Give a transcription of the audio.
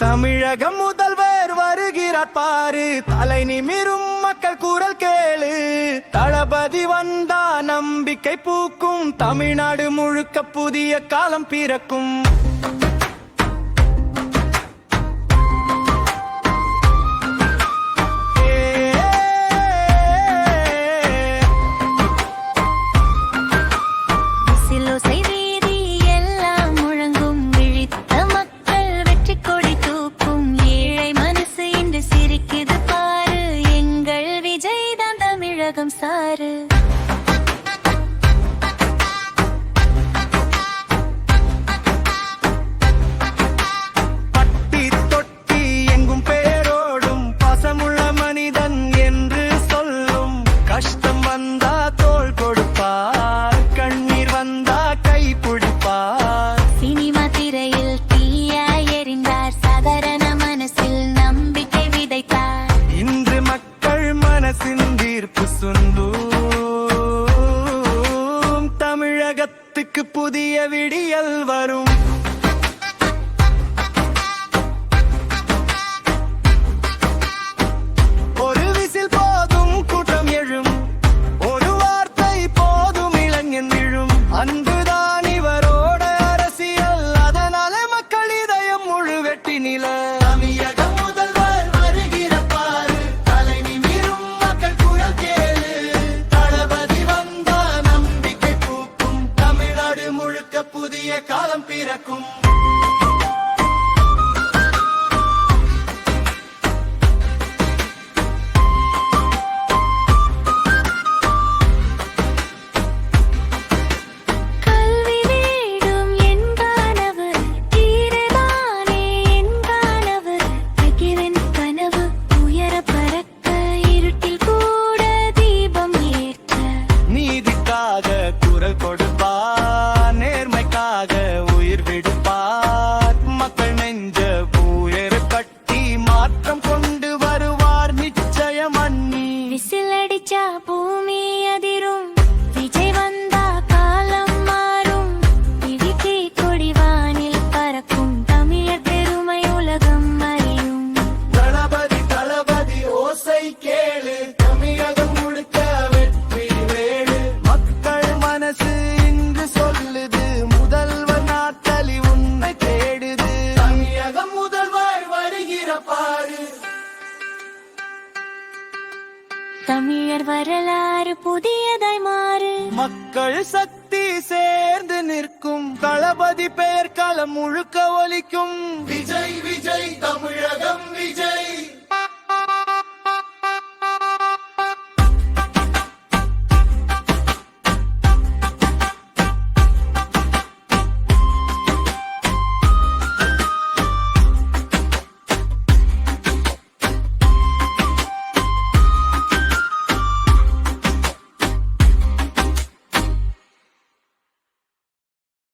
தமிழக முதல்வர் வருகிறார் பாரு, தலை நிமிரும் மக்கள் குரல் கேளு. தளபதி வந்தா நம்பிக்கை பூக்கும், தமிழ்நாடு முழுக்க புதிய காலம் பிறக்கும். சாரு பட்டி தொட்டி எங்கும் பேரோடும், பசமுள்ள மனிதன் என்று சொல்லும். கஷ்டம் வந்தா தோள் கொடுப்பார், கண்ணீர் வந்தா கை பிடிப்பார். சினிமா திரையில் தீயாய் எறிந்தார், சாதாரண மனசில் நம்பிக்கை விதைத்தார். இன்று மக்கள் மனசின் தீர்ப்பு சொந்தூம், தமிழகத்துக்கு புதிய விடியல் வரும். ஒரு விசில் போதும் கூட்டம் எழும், ஒரு வார்த்தை போதும் இளைஞன் விழும். அன்புதான் இவரோட அரசியல், அதனால மக்கள் இதயம் முழு வெட்டி நில. புதிய காலம் பிறக்கும். கல்வி வேடும் என் கனவு, தீரதானே என் கனவு. அகிலன் கனவு உயர பறக்க, இருட்டில் கூட தீபம் ஏற்ற. நீதிக்காக குரல் கொடுப்பார், நேர்மைக்காக உயிர் விடுப்பார். மக்கள் நெஞ்ச பூயர் கட்டி மாற்றம் கொண்டு வருவார் நிச்சயம் அண்ணி. விசில் அடிச்சா பூமி அதிரும், விஜய் வந்தா காலம் மாறும். இடிக்கை கொடிவானில் பறக்கும், தமிழர் பெருமை உலகம் அறியும். தளபதி தளபதி ஓசை கேளு, தமிழகம் முழுக்க வெற்றி வேடு. மக்கள் மனசு இன்று சொல்லுது, முதல்வர் நாட்டலி உன்னை தேடுது. தமிழகம் முதல்வர் வருகிற பாரு, தமிழர் வரலாறு புதியதாய் மாறு. மக்கள் சக்தி சேர்ந்து நிற்கும், தளபதி பெயர் களம் முழுக்க ஒலிக்கும். விஜய் விஜய் தமிழகம் விஜய்.